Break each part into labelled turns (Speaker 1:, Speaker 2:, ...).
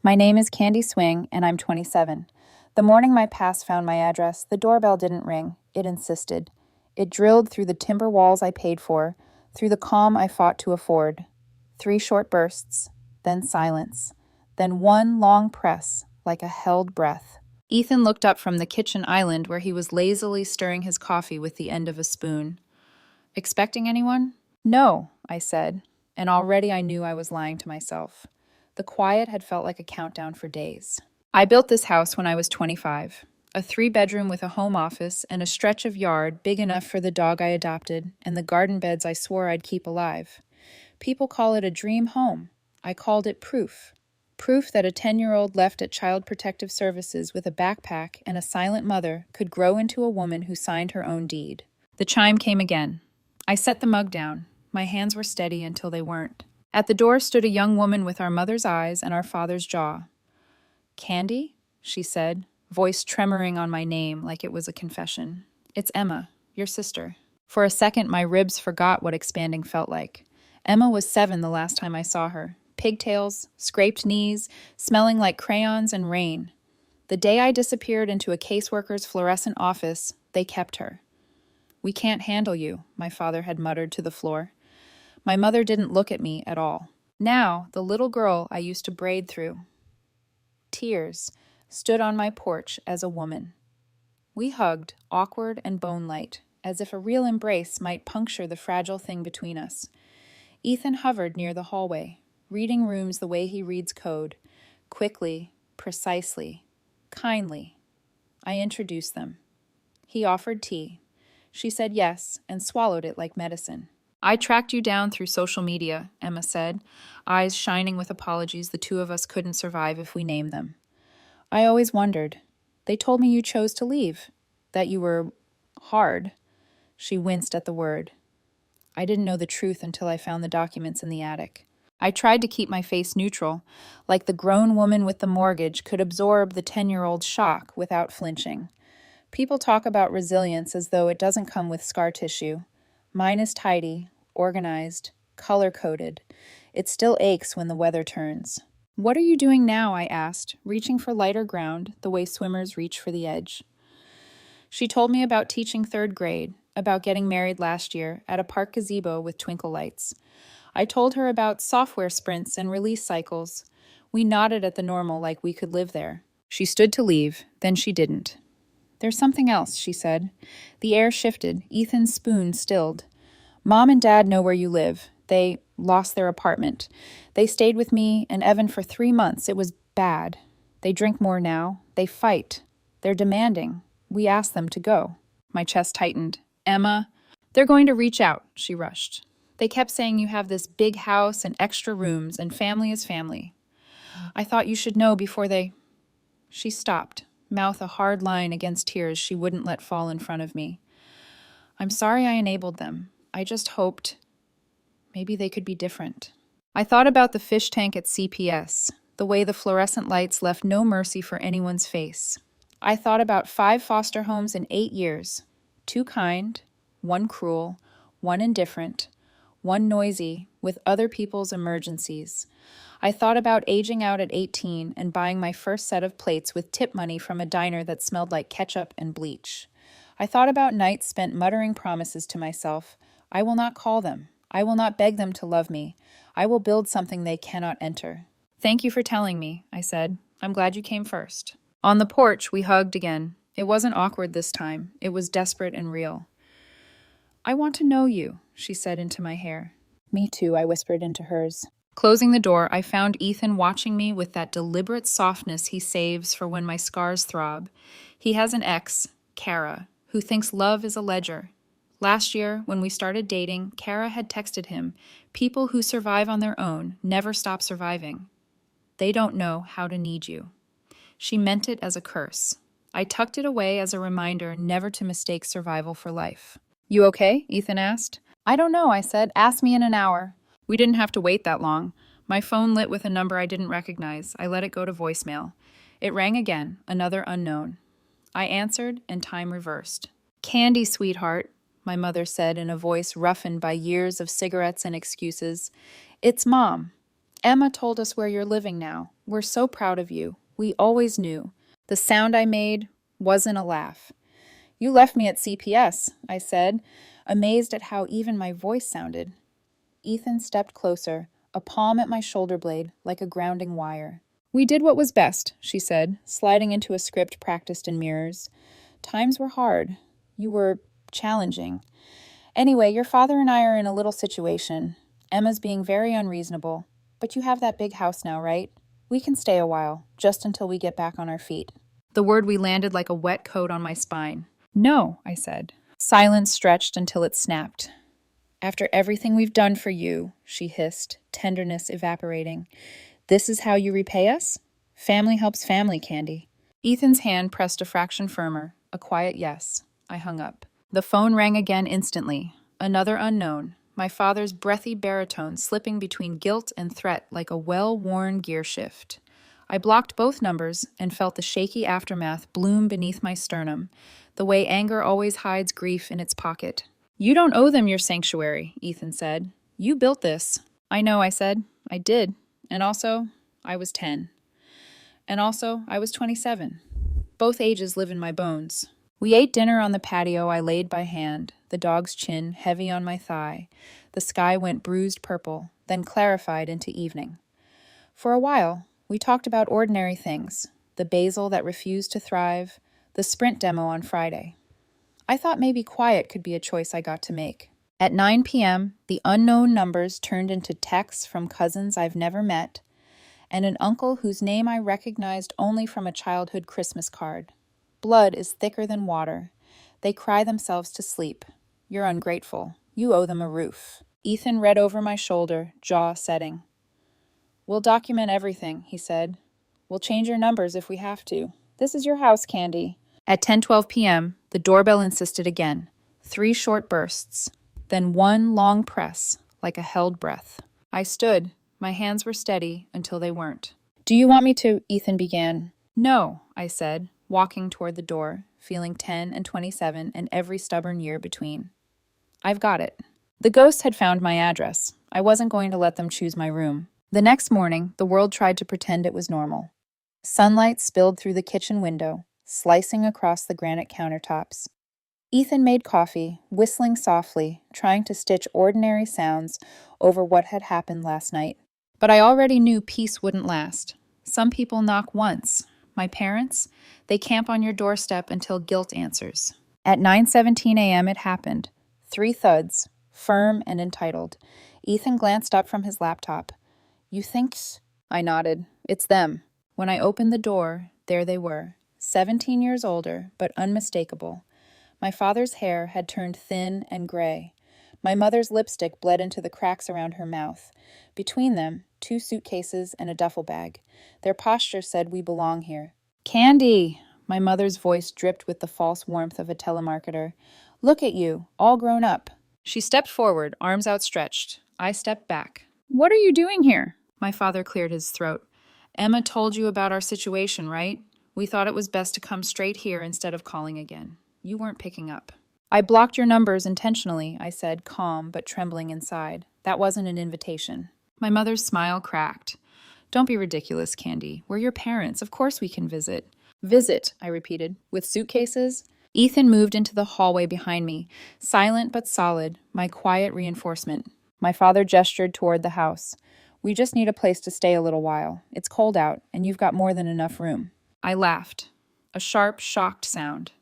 Speaker 1: My name is Candy Swing, and I'm 27. The morning my pass found my address, the doorbell didn't ring. It insisted. It drilled through the timber walls I paid for, through the calm I fought to afford. 3 short bursts, then silence, then one long press, like a held breath. Ethan looked up from the kitchen island where he was lazily stirring his coffee with the end of a spoon. Expecting anyone? No, I said, and already I knew I was lying to myself. The quiet had felt like a countdown for days. I built this house when I was 25, a 3-bedroom with a home office and a stretch of yard big enough for the dog I adopted and the garden beds I swore I'd keep alive. People call it a dream home. I called it proof. Proof that a 10-year-old left at Child Protective Services with a backpack and a silent mother could grow into a woman who signed her own deed. The chime came again. I set the mug down. My hands were steady until they weren't. At the door stood a young woman with our mother's eyes and our father's jaw. "Candy?" she said, voice tremoring on my name like it was a confession. "It's Emma, your sister." For a second, my ribs forgot what expanding felt like. Emma was 7 the last time I saw her. Pigtails, scraped knees, smelling like crayons and rain. The day I disappeared into a caseworker's fluorescent office, they kept her. "We can't handle you," my father had muttered to the floor. My mother didn't look at me at all. Now, the little girl I used to braid through, tears, stood on my porch as a woman. We hugged, awkward and bone-light, as if a real embrace might puncture the fragile thing between us. Ethan hovered near the hallway, reading rooms the way he reads code, quickly, precisely, kindly. I introduced them. He offered tea. She said yes and swallowed it like medicine. "I tracked you down through social media," Emma said, eyes shining with apologies the two of us couldn't survive if we named them. "I always wondered. They told me you chose to leave, that you were hard." She winced at the word. I didn't know the truth until I found the documents in the attic. I tried to keep my face neutral, like the grown woman with the mortgage could absorb the 10-year-old's shock without flinching. People talk about resilience as though it doesn't come with scar tissue. Mine is tidy, organized, color-coded. It still aches when the weather turns. "What are you doing now?" I asked, reaching for lighter ground, the way swimmers reach for the edge. She told me about teaching 3rd grade, about getting married last year at a park gazebo with twinkle lights. I told her about software sprints and release cycles. We nodded at the normal like we could live there. She stood to leave, then she didn't. "There's something else," she said. The air shifted, Ethan's spoon stilled. "Mom and Dad know where you live. They lost their apartment. They stayed with me and Evan for 3 months. It was bad. They drink more now. They fight. They're demanding. We asked them to go." My chest tightened. "Emma, they're going to reach out," she rushed. "They kept saying you have this big house and extra rooms and family is family. I thought you should know before they—" She stopped, mouth a hard line against tears she wouldn't let fall in front of me. "I'm sorry I enabled them. I just hoped maybe they could be different." I thought about the fish tank at CPS, the way the fluorescent lights left no mercy for anyone's face. I thought about 5 foster homes in 8 years. 2 kind, 1 cruel, 1 indifferent, 1 noisy, with other people's emergencies. I thought about aging out at 18 and buying my first set of plates with tip money from a diner that smelled like ketchup and bleach. I thought about nights spent muttering promises to myself. I will not call them. I will not beg them to love me. I will build something they cannot enter. "Thank you for telling me," I said. "I'm glad you came first." On the porch, we hugged again. It wasn't awkward this time. It was desperate and real. "I want to know you," she said into my hair. "Me too," I whispered into hers. Closing the door, I found Ethan watching me with that deliberate softness he saves for when my scars throb. He has an ex, Kara, who thinks love is a ledger. Last year, when we started dating, Kara had texted him, "People who survive on their own never stop surviving. They don't know how to need you." She meant it as a curse. I tucked it away as a reminder never to mistake survival for life. "You okay?" Ethan asked. "I don't know," I said. "Ask me in an hour." We didn't have to wait that long. My phone lit with a number I didn't recognize. I let it go to voicemail. It rang again, another unknown. I answered, and time reversed. "Candy, sweetheart," my mother said in a voice roughened by years of cigarettes and excuses. "It's Mom. Emma told us where you're living now. We're so proud of you. We always knew. The sound I made wasn't a laugh. You left me at CPS, I said, amazed at how even my voice sounded. Ethan stepped closer, a palm at my shoulder blade like a grounding wire. We did what was best, she said, sliding into a script practiced in mirrors. Times were hard. You were challenging. Anyway, your father and I are in a little situation. Emma's being very unreasonable. But you have that big house now, right? We can stay a while, just until we get back on our feet. The word we landed like a wet coat on my spine. No, I said. Silence stretched until it snapped. After everything we've done for you, she hissed, tenderness evaporating. This is how you repay us? Family helps family, Candy. Ethan's hand pressed a fraction firmer, a quiet yes. I hung up. The phone rang again instantly. Another unknown, my father's breathy baritone slipping between guilt and threat like a well-worn gear shift. I blocked both numbers and felt the shaky aftermath bloom beneath my sternum, the way anger always hides grief in its pocket. You don't owe them your sanctuary, Ethan said. You built this. I know, I said. I did. And also, I was 10. And also, I was 27. Both ages live in my bones. We ate dinner on the patio I laid by hand, the dog's chin heavy on my thigh. The sky went bruised purple, then clarified into evening. For a while, we talked about ordinary things, the basil that refused to thrive, the sprint demo on Friday. I thought maybe quiet could be a choice I got to make. At 9 p.m., the unknown numbers turned into texts from cousins I've never met, and an uncle whose name I recognized only from a childhood Christmas card. Blood is thicker than water. They cry themselves to sleep. You're ungrateful. You owe them a roof. Ethan read over my shoulder, jaw setting. We'll document everything, he said. We'll change your numbers if we have to. This is your house, Candy. At 10:12 p.m., the doorbell insisted again. 3 short bursts. Then one long press, like a held breath. I stood. My hands were steady until they weren't. Do you want me to? Ethan began. No, I said, walking toward the door, feeling 10 and 27 and every stubborn year between. I've got it. The ghosts had found my address. I wasn't going to let them choose my room. The next morning, the world tried to pretend it was normal. Sunlight spilled through the kitchen window, slicing across the granite countertops. Ethan made coffee, whistling softly, trying to stitch ordinary sounds over what had happened last night. But I already knew peace wouldn't last. Some people knock once. My parents, they camp on your doorstep until guilt answers. At 9:17 a.m. it happened. 3 thuds, firm and entitled. Ethan glanced up from his laptop. You think? I nodded. It's them. When I opened the door, there they were, 17 years older, but unmistakable. My father's hair had turned thin and gray. My mother's lipstick bled into the cracks around her mouth. Between them, 2 suitcases and a duffel bag. Their posture said we belong here. Candy! My mother's voice dripped with the false warmth of a telemarketer. Look at you, all grown up. She stepped forward, arms outstretched. I stepped back. What are you doing here? My father cleared his throat. Emma told you about our situation, right? We thought it was best to come straight here instead of calling again. You weren't picking up. I blocked your numbers intentionally, I said, calm but trembling inside. That wasn't an invitation. My mother's smile cracked. Don't be ridiculous, Candy. We're your parents. Of course we can visit. Visit, I repeated. With suitcases? Ethan moved into the hallway behind me, silent but solid, my quiet reinforcement. My father gestured toward the house. We just need a place to stay a little while. It's cold out, and you've got more than enough room. I laughed. A sharp, shocked sound.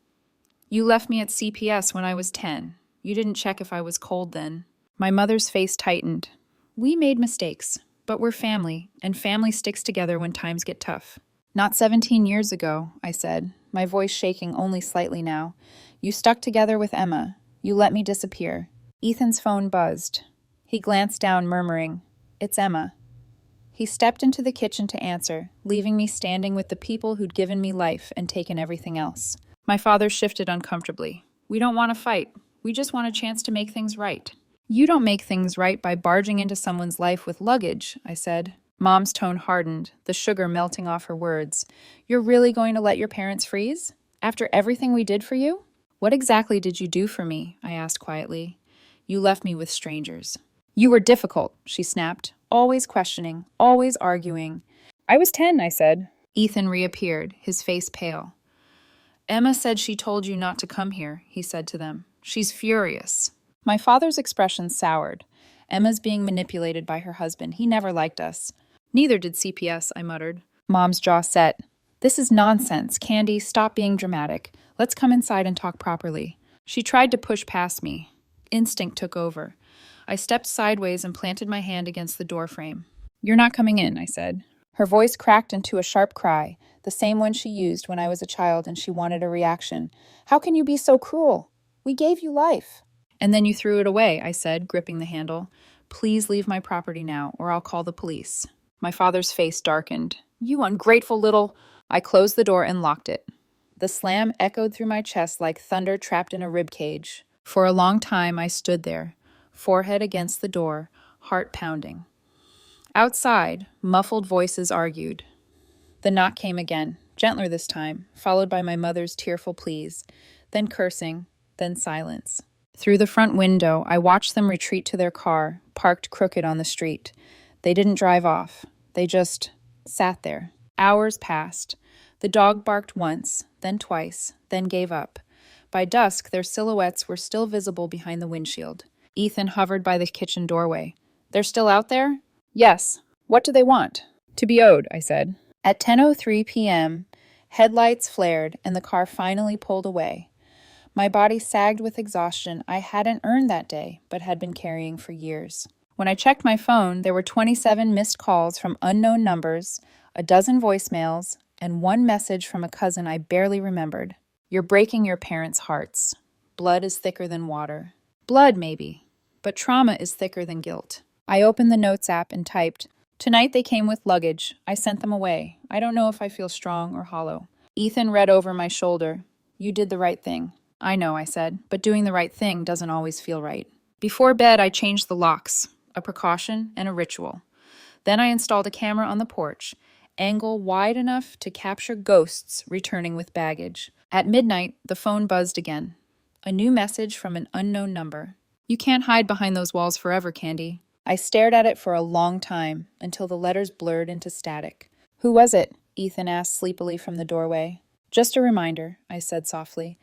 Speaker 1: You left me at CPS when I was 10. You didn't check if I was cold then. My mother's face tightened. We made mistakes, but we're family, and family sticks together when times get tough. Not 17 years ago, I said, my voice shaking only slightly now. You stuck together with Emma. You let me disappear. Ethan's phone buzzed. He glanced down, murmuring, It's Emma. He stepped into the kitchen to answer, leaving me standing with the people who'd given me life and taken everything else. My father shifted uncomfortably. We don't want to fight. We just want a chance to make things right. You don't make things right by barging into someone's life with luggage, I said. Mom's tone hardened, the sugar melting off her words. You're really going to let your parents freeze? After everything we did for you? What exactly did you do for me? I asked quietly. You left me with strangers. You were difficult, she snapped. Always questioning, always arguing. I was 10, I said. Ethan reappeared, his face pale. Emma said she told you not to come here, he said to them. She's furious. My father's expression soured. Emma's being manipulated by her husband. He never liked us. Neither did CPS, I muttered. Mom's jaw set. This is nonsense. Candy, stop being dramatic. Let's come inside and talk properly. She tried to push past me. Instinct took over. I stepped sideways and planted my hand against the doorframe. You're not coming in, I said. Her voice cracked into a sharp cry, the same one she used when I was a child and she wanted a reaction. How can you be so cruel? We gave you life. And then you threw it away, I said, gripping the handle. Please leave my property now, or I'll call the police. My father's face darkened. You ungrateful little... I closed the door and locked it. The slam echoed through my chest like thunder trapped in a rib cage. For a long time I stood there, forehead against the door, heart pounding. Outside, muffled voices argued. The knock came again, gentler this time, followed by my mother's tearful pleas, then cursing, then silence. Through the front window, I watched them retreat to their car, parked crooked on the street. They didn't drive off. They just sat there. Hours passed. The dog barked once, then twice, then gave up. By dusk, their silhouettes were still visible behind the windshield. Ethan hovered by the kitchen doorway. They're still out there? Yes. What do they want? To be owed, I said. At 10:03 p.m., headlights flared and the car finally pulled away. My body sagged with exhaustion I hadn't earned that day, but had been carrying for years. When I checked my phone, there were 27 missed calls from unknown numbers, a dozen voicemails, and one message from a cousin I barely remembered. You're breaking your parents' hearts. Blood is thicker than water. Blood, maybe, but trauma is thicker than guilt. I opened the Notes app and typed, Tonight they came with luggage. I sent them away. I don't know if I feel strong or hollow. Ethan read over my shoulder. You did the right thing. I know, I said, but doing the right thing doesn't always feel right. Before bed, I changed the locks, a precaution and a ritual. Then I installed a camera on the porch, angle wide enough to capture ghosts returning with baggage. At midnight, the phone buzzed again. A new message from an unknown number. You can't hide behind those walls forever, Candy. I stared at it for a long time, until the letters blurred into static. Who was it? Ethan asked sleepily from the doorway. Just a reminder, I said softly,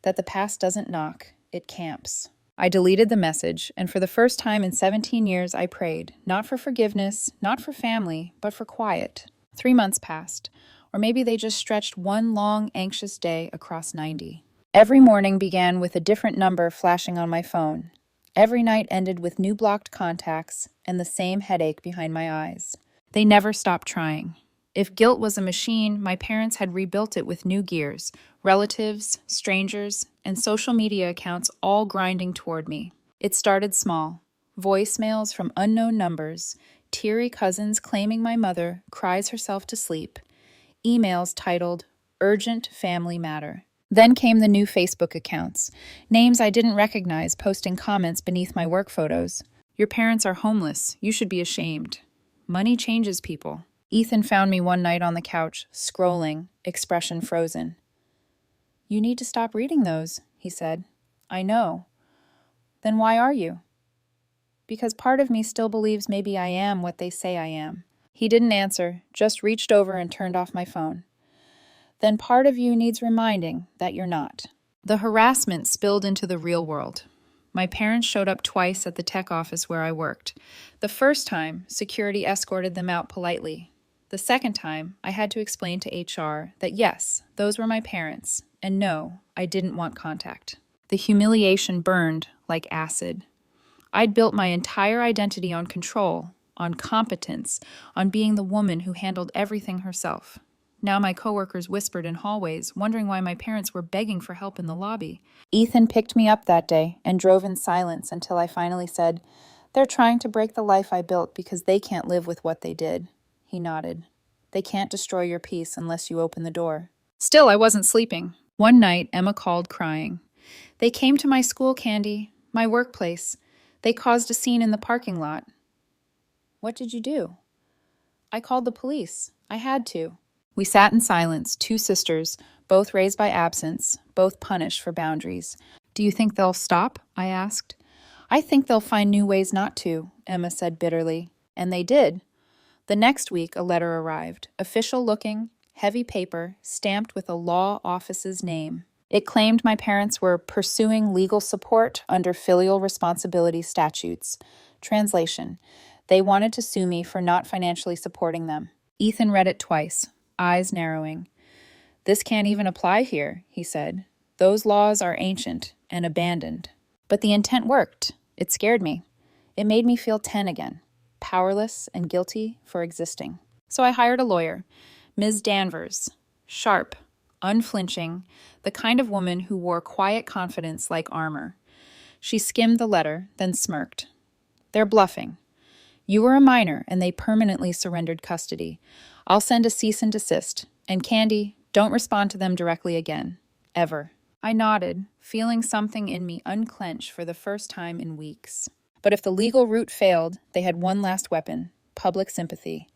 Speaker 1: that the past doesn't knock, it camps. I deleted the message, and for the first time in 17 years I prayed, not for forgiveness, not for family, but for quiet. 3 months passed, or maybe they just stretched one long, anxious day across 90. Every morning began with a different number flashing on my phone. Every night ended with new blocked contacts and the same headache behind my eyes. They never stopped trying. If guilt was a machine, my parents had rebuilt it with new gears, relatives, strangers, and social media accounts all grinding toward me. It started small. Voicemails from unknown numbers, teary cousins claiming my mother cries herself to sleep, emails titled, Urgent Family Matter. Then came the new Facebook accounts, names I didn't recognize posting comments beneath my work photos. Your parents are homeless. You should be ashamed. Money changes people. Ethan found me one night on the couch, scrolling, expression frozen. You need to stop reading those, he said. I know. Then why are you? Because part of me still believes maybe I am what they say I am. He didn't answer, just reached over and turned off my phone. Then part of you needs reminding that you're not. The harassment spilled into the real world. My parents showed up twice at the tech office where I worked. The first time, security escorted them out politely. The second time, I had to explain to HR that yes, those were my parents, and no, I didn't want contact. The humiliation burned like acid. I'd built my entire identity on control, on competence, on being the woman who handled everything herself. Now my coworkers whispered in hallways, wondering why my parents were begging for help in the lobby. Ethan picked me up that day and drove in silence until I finally said, They're trying to break the life I built because they can't live with what they did. He nodded. They can't destroy your peace unless you open the door. Still, I wasn't sleeping. One night, Emma called crying. They came to my school, Candy, my workplace. They caused a scene in the parking lot. What did you do? I called the police. I had to. We sat in silence, two sisters, both raised by absence, both punished for boundaries. Do you think they'll stop? I asked. I think they'll find new ways not to, Emma said bitterly. And they did. The next week, a letter arrived, official looking, heavy paper, stamped with a law office's name. It claimed my parents were pursuing legal support under filial responsibility statutes. Translation: they wanted to sue me for not financially supporting them. Ethan read it twice, eyes narrowing. "This can't even apply here," he said. "Those laws are ancient and abandoned." But the intent worked. It scared me. It made me feel 10 again, powerless and guilty for existing. So I hired a lawyer, Ms. Danvers, sharp, unflinching, the kind of woman who wore quiet confidence like armor. She skimmed the letter, then smirked. "They're bluffing. You were a minor, and they permanently surrendered custody. I'll send a cease and desist. And Candy, don't respond to them directly again. Ever." I nodded, feeling something in me unclench for the first time in weeks. But if the legal route failed, they had one last weapon: public sympathy.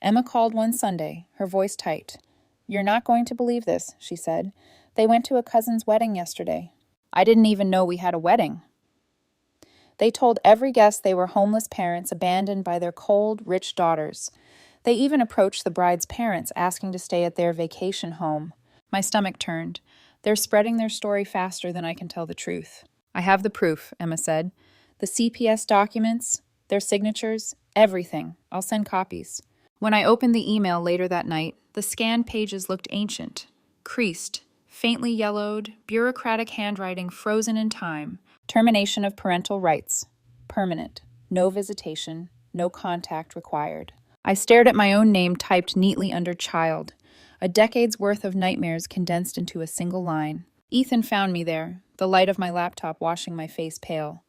Speaker 1: Emma called one Sunday, her voice tight. "You're not going to believe this," she said. "They went to a cousin's wedding yesterday." I didn't even know we had a wedding. They told every guest they were homeless parents abandoned by their cold, rich daughters. They even approached the bride's parents asking to stay at their vacation home. My stomach turned. They're spreading their story faster than I can tell the truth. "I have the proof," Emma said. "The CPS documents, their signatures, everything. I'll send copies." When I opened the email later that night, the scanned pages looked ancient, creased, faintly yellowed, bureaucratic handwriting frozen in time. Termination of parental rights. Permanent. No visitation. No contact required. I stared at my own name typed neatly under child. A decade's worth of nightmares condensed into a single line. Ethan found me there, the light of my laptop washing my face pale.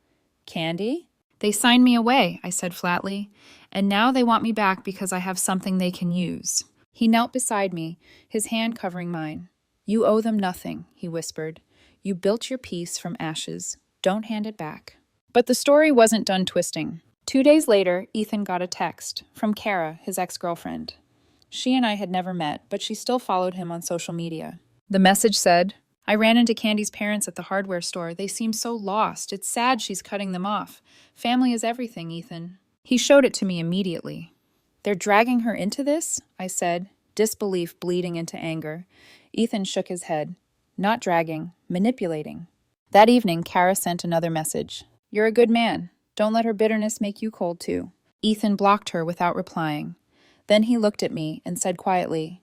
Speaker 1: "Candy?" "They signed me away," I said flatly. "And now they want me back because I have something they can use." He knelt beside me, his hand covering mine. "You owe them nothing," he whispered. "You built your peace from ashes. Don't hand it back." But the story wasn't done twisting. 2 days later, Ethan got a text from Kara, his ex-girlfriend. She and I had never met, but she still followed him on social media. The message said, "I ran into Candy's parents at the hardware store. They seem so lost. It's sad she's cutting them off. Family is everything, Ethan." He showed it to me immediately. "They're dragging her into this?" I said, disbelief bleeding into anger. Ethan shook his head. "Not dragging, manipulating." That evening, Kara sent another message. "You're a good man. Don't let her bitterness make you cold too." Ethan blocked her without replying. Then he looked at me and said quietly,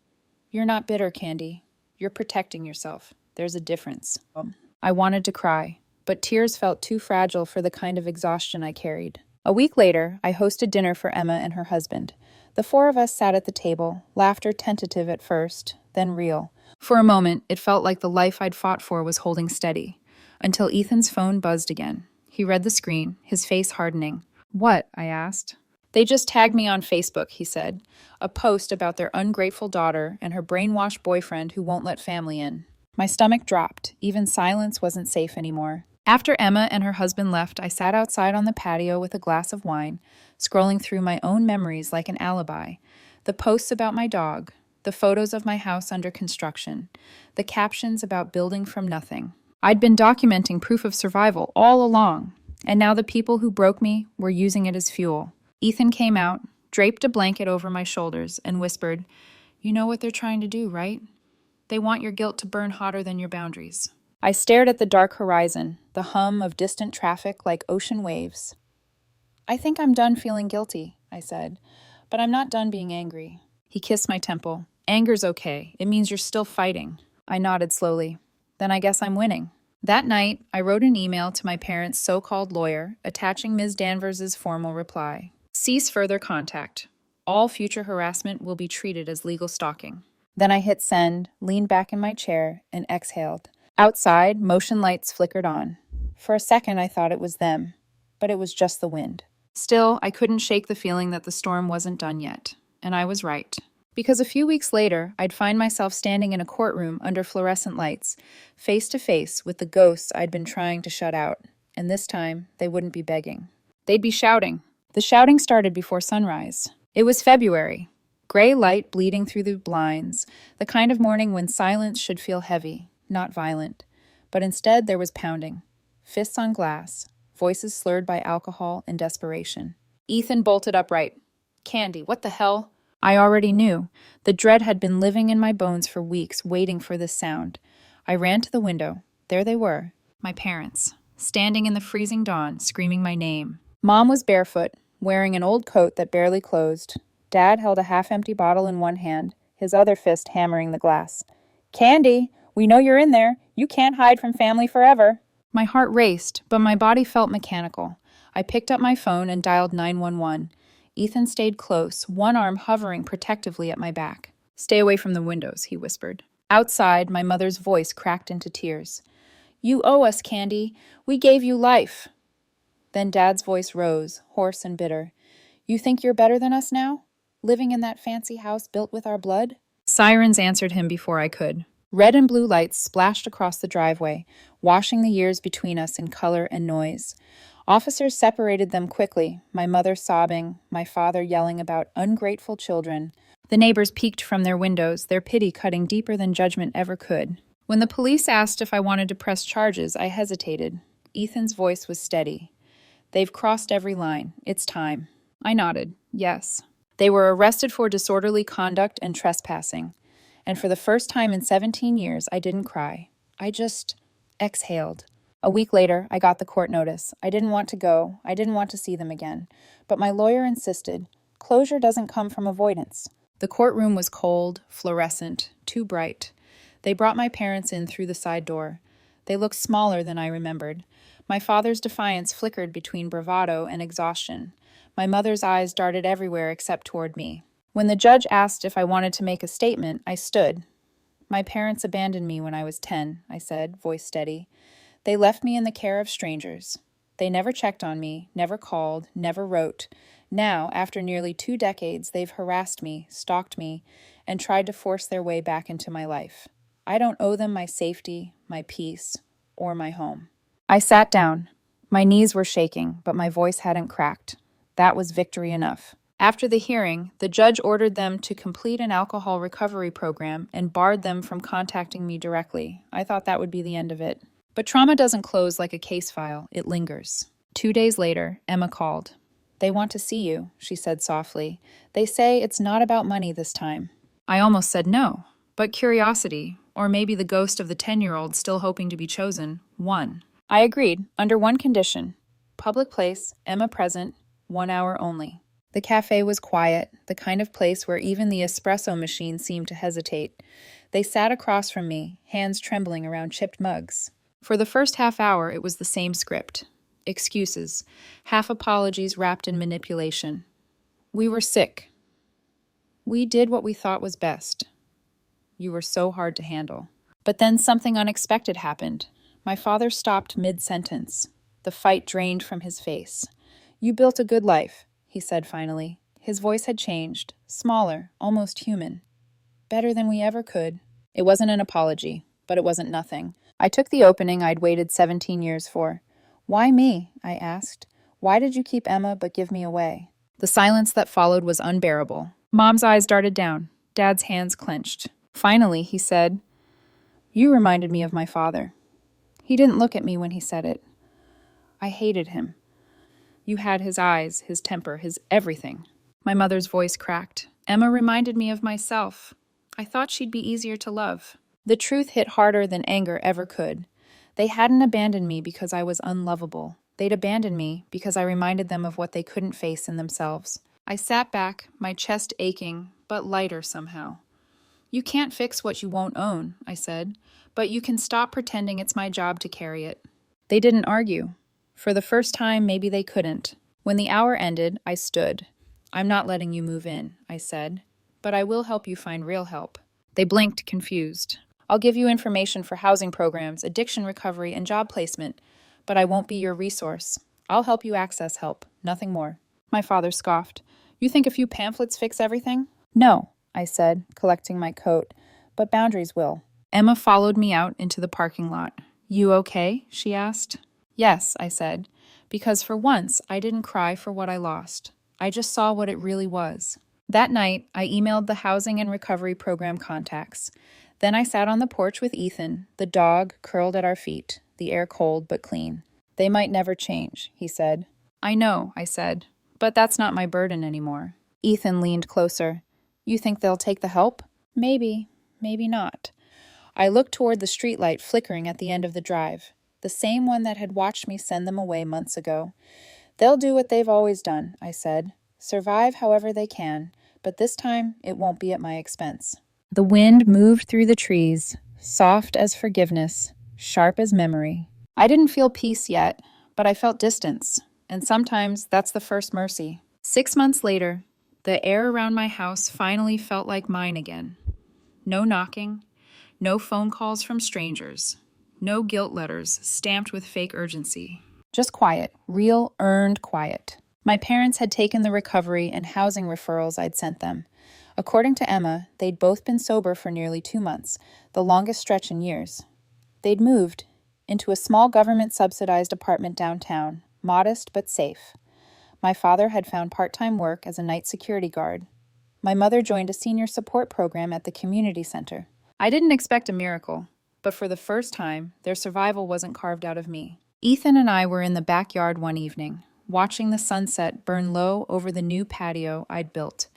Speaker 1: "You're not bitter, Candy. You're protecting yourself. There's a difference." I wanted to cry, but tears felt too fragile for the kind of exhaustion I carried. A week later, I hosted dinner for Emma and her husband. The four of us sat at the table, laughter tentative at first, then real. For a moment, it felt like the life I'd fought for was holding steady, until Ethan's phone buzzed again. He read the screen, his face hardening. "What?" I asked. "They just tagged me on Facebook," he said. "A post about their ungrateful daughter and her brainwashed boyfriend who won't let family in." My stomach dropped. Even silence wasn't safe anymore. After Emma and her husband left, I sat outside on the patio with a glass of wine, scrolling through my own memories like an alibi. The posts about my dog, the photos of my house under construction, the captions about building from nothing. I'd been documenting proof of survival all along, and now the people who broke me were using it as fuel. Ethan came out, draped a blanket over my shoulders, and whispered, "You know what they're trying to do, right? They want your guilt to burn hotter than your boundaries." I stared at the dark horizon, the hum of distant traffic like ocean waves. "I think I'm done feeling guilty," I said, "but I'm not done being angry." He kissed my temple. "Anger's okay. It means you're still fighting." I nodded slowly. "Then I guess I'm winning." That night, I wrote an email to my parents' so-called lawyer, attaching Ms. Danvers' formal reply. "Cease further contact. All future harassment will be treated as legal stalking." Then I hit send, leaned back in my chair, and exhaled. Outside, motion lights flickered on. For a second, I thought it was them, but it was just the wind. Still, I couldn't shake the feeling that the storm wasn't done yet, and I was right. Because a few weeks later, I'd find myself standing in a courtroom under fluorescent lights, face to face with the ghosts I'd been trying to shut out, and this time, they wouldn't be begging. They'd be shouting. The shouting started before sunrise. It was February. Gray light bleeding through the blinds, the kind of morning when silence should feel heavy, not violent. But instead there was pounding. Fists on glass, voices slurred by alcohol and desperation. Ethan bolted upright. Candy, what the hell? I already knew. The dread had been living in my bones for weeks, waiting for this sound. I ran to the window. There they were, my parents, standing in the freezing dawn, screaming my name. Mom was barefoot, wearing an old coat that barely closed. Dad held a half-empty bottle in one hand, his other fist hammering the glass. Candy, we know you're in there. You can't hide from family forever. My heart raced, but my body felt mechanical. I picked up my phone and dialed 911. Ethan stayed close, one arm hovering protectively at my back. Stay away from the windows, he whispered. Outside, my mother's voice cracked into tears. You owe us, Candy. We gave you life. Then Dad's voice rose, hoarse and bitter. You think you're better than us now? Living in that fancy house built with our blood? Sirens answered him before I could. Red and blue lights splashed across the driveway, washing the years between us in color and noise. Officers separated them quickly, my mother sobbing, my father yelling about ungrateful children. The neighbors peeked from their windows, their pity cutting deeper than judgment ever could. When the police asked if I wanted to press charges, I hesitated. Ethan's voice was steady. They've crossed every line. It's time. I nodded. Yes. They were arrested for disorderly conduct and trespassing. And for the first time in 17 years, I didn't cry. I just exhaled. A week later, I got the court notice. I didn't want to go. I didn't want to see them again. But my lawyer insisted. Closure doesn't come from avoidance. The courtroom was cold, fluorescent, too bright. They brought my parents in through the side door. They looked smaller than I remembered. My father's defiance flickered between bravado and exhaustion. My mother's eyes darted everywhere except toward me. When the judge asked if I wanted to make a statement, I stood. My parents abandoned me when I was 10, I said, voice steady. They left me in the care of strangers. They never checked on me, never called, never wrote. Now, after nearly 2 decades, they've harassed me, stalked me, and tried to force their way back into my life. I don't owe them my safety, my peace, or my home. I sat down. My knees were shaking, but my voice hadn't cracked. That was victory enough. After the hearing, the judge ordered them to complete an alcohol recovery program and barred them from contacting me directly. I thought that would be the end of it. But trauma doesn't close like a case file, it lingers. 2 days later, Emma called. They want to see you, she said softly. They say it's not about money this time. I almost said no, but curiosity, or maybe the ghost of the 10-year-old still hoping to be chosen, won. I agreed, under one condition. Public place, Emma present, 1 hour only. The cafe was quiet, the kind of place where even the espresso machine seemed to hesitate. They sat across from me, hands trembling around chipped mugs. For the first half hour, it was the same script. Excuses, half apologies wrapped in manipulation. We were sick. We did what we thought was best. You were so hard to handle. But then something unexpected happened. My father stopped mid-sentence. The fight drained from his face. You built a good life, he said finally. His voice had changed, smaller, almost human. Better than we ever could. It wasn't an apology, but it wasn't nothing. I took the opening I'd waited 17 years for. Why me? I asked. Why did you keep Emma but give me away? The silence that followed was unbearable. Mom's eyes darted down. Dad's hands clenched. Finally, he said, You reminded me of my father. He didn't look at me when he said it. I hated him. You had his eyes, his temper, his everything. My mother's voice cracked. Emma reminded me of myself. I thought she'd be easier to love. The truth hit harder than anger ever could. They hadn't abandoned me because I was unlovable. They'd abandoned me because I reminded them of what they couldn't face in themselves. I sat back, my chest aching, but lighter somehow. You can't fix what you won't own, I said, but you can stop pretending it's my job to carry it. They didn't argue. For the first time, maybe they couldn't. When the hour ended, I stood. I'm not letting you move in, I said, but I will help you find real help. They blinked, confused. I'll give you information for housing programs, addiction recovery, and job placement, but I won't be your resource. I'll help you access help, nothing more. My father scoffed. You think a few pamphlets fix everything? No, I said, collecting my coat, but boundaries will. Emma followed me out into the parking lot. You okay? She asked. Yes, I said, because for once I didn't cry for what I lost. I just saw what it really was. That night, I emailed the housing and recovery program contacts. Then I sat on the porch with Ethan, the dog curled at our feet, the air cold but clean. They might never change, he said. I know, I said, but that's not my burden anymore. Ethan leaned closer. You think they'll take the help? Maybe, maybe not. I looked toward the streetlight flickering at the end of the drive, the same one that had watched me send them away months ago. They'll do what they've always done, I said. Survive however they can, but this time it won't be at my expense. The wind moved through the trees, soft as forgiveness, sharp as memory. I didn't feel peace yet, but I felt distance, and sometimes that's the first mercy. 6 months later, the air around my house finally felt like mine again. No knocking, no phone calls from strangers, no guilt letters stamped with fake urgency. Just quiet, real, earned quiet. My parents had taken the recovery and housing referrals I'd sent them. According to Emma, they'd both been sober for nearly 2 months, the longest stretch in years. They'd moved into a small government-subsidized apartment downtown, modest but safe. My father had found part-time work as a night security guard. My mother joined a senior support program at the community center. I didn't expect a miracle, but for the first time, their survival wasn't carved out of me. Ethan and I were in the backyard one evening, watching the sunset burn low over the new patio I'd built.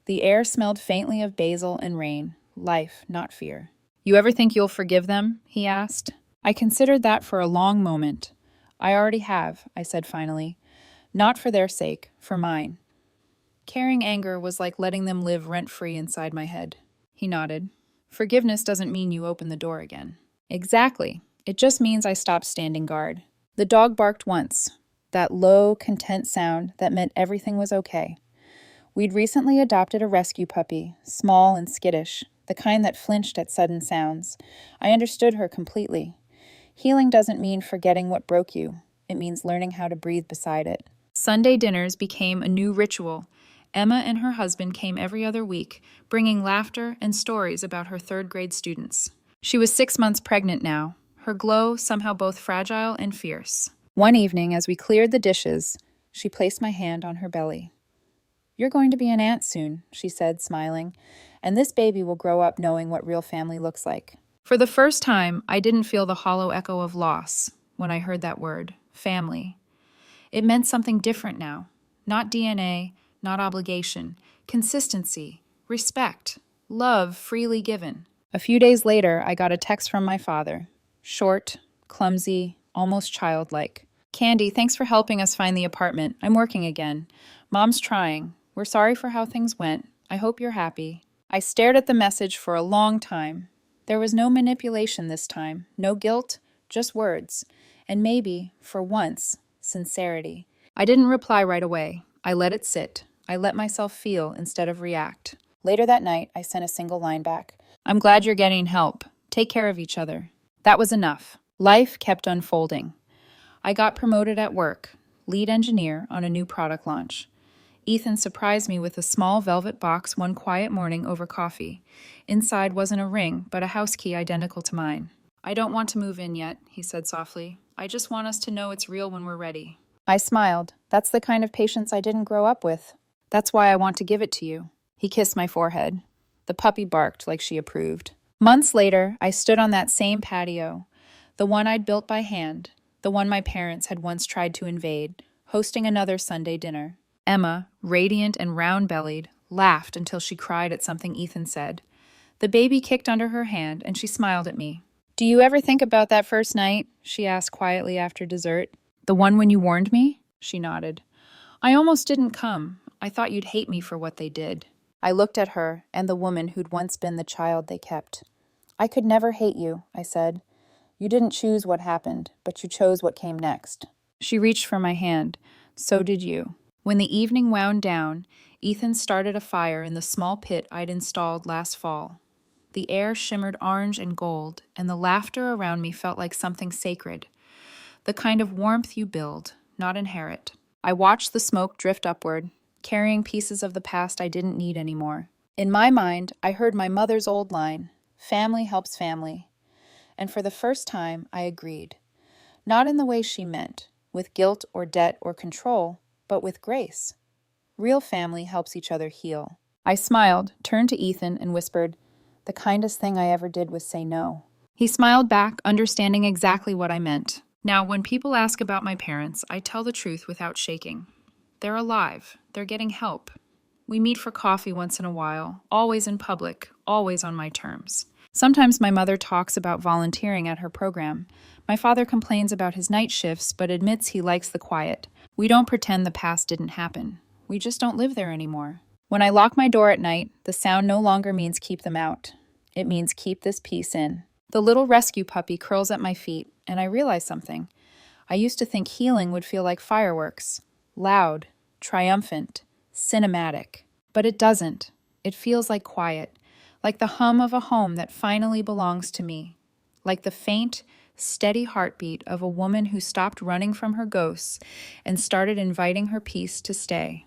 Speaker 1: The air smelled faintly of basil and rain, life, not fear. You ever think you'll forgive them? He asked. I considered that for a long moment. I already have, I said finally. Not for their sake, for mine. Carrying anger was like letting them live rent-free inside my head. He nodded. Forgiveness doesn't mean you open the door again. Exactly. It just means I stopped standing guard. The dog barked once, that low, content sound that meant everything was okay. We'd recently adopted a rescue puppy, small and skittish, the kind that flinched at sudden sounds. I understood her completely. Healing doesn't mean forgetting what broke you. It means learning how to breathe beside it. Sunday dinners became a new ritual. Emma and her husband came every other week, bringing laughter and stories about her third-grade students. She was 6 months pregnant now, her glow somehow both fragile and fierce. One evening, as we cleared the dishes, she placed my hand on her belly. You're going to be an aunt soon, she said, smiling, and this baby will grow up knowing what real family looks like. For the first time, I didn't feel the hollow echo of loss when I heard that word, family. It meant something different now. Not DNA, not obligation, consistency, respect, love freely given. A few days later, I got a text from my father. Short, clumsy, almost childlike. Candy, thanks for helping us find the apartment. I'm working again. Mom's trying. We're sorry for how things went. I hope you're happy. I stared at the message for a long time. There was no manipulation this time, no guilt, just words. And maybe, for once, sincerity. I didn't reply right away. I let it sit. I let myself feel instead of react. Later that night, I sent a single line back. I'm glad you're getting help. Take care of each other. That was enough. Life kept unfolding. I got promoted at work, lead engineer on a new product launch. Ethan surprised me with a small velvet box one quiet morning over coffee. Inside wasn't a ring, but a house key identical to mine. I don't want to move in yet, he said softly. I just want us to know it's real when we're ready. I smiled. That's the kind of patience I didn't grow up with. That's why I want to give it to you. He kissed my forehead. The puppy barked like she approved. Months later, I stood on that same patio, the one I'd built by hand, the one my parents had once tried to invade, hosting another Sunday dinner. Emma, radiant and round-bellied, laughed until she cried at something Ethan said. The baby kicked under her hand, and she smiled at me. Do you ever think about that first night? She asked quietly after dessert. The one when you warned me? She nodded. I almost didn't come. I thought you'd hate me for what they did. I looked at her and the woman who'd once been the child they kept. I could never hate you, I said. You didn't choose what happened, but you chose what came next. She reached for my hand. So did you. When the evening wound down, Ethan started a fire in the small pit I'd installed last fall. The air shimmered orange and gold, and the laughter around me felt like something sacred. The kind of warmth you build, not inherit. I watched the smoke drift upward, carrying pieces of the past I didn't need anymore. In my mind, I heard my mother's old line, family helps family. And for the first time, I agreed. Not in the way she meant, with guilt or debt or control, but with grace. Real family helps each other heal. I smiled, turned to Ethan, and whispered, the kindest thing I ever did was say no. He smiled back, understanding exactly what I meant. Now, when people ask about my parents, I tell the truth without shaking. They're alive. They're getting help. We meet for coffee once in a while, always in public, always on my terms. Sometimes my mother talks about volunteering at her program. My father complains about his night shifts, but admits he likes the quiet. We don't pretend the past didn't happen. We just don't live there anymore. When I lock my door at night, the sound no longer means keep them out. It means keep this peace in. The little rescue puppy curls at my feet, and I realize something. I used to think healing would feel like fireworks. Loud, triumphant, cinematic. But it doesn't. It feels like quiet, like the hum of a home that finally belongs to me, like the faint, steady heartbeat of a woman who stopped running from her ghosts and started inviting her peace to stay.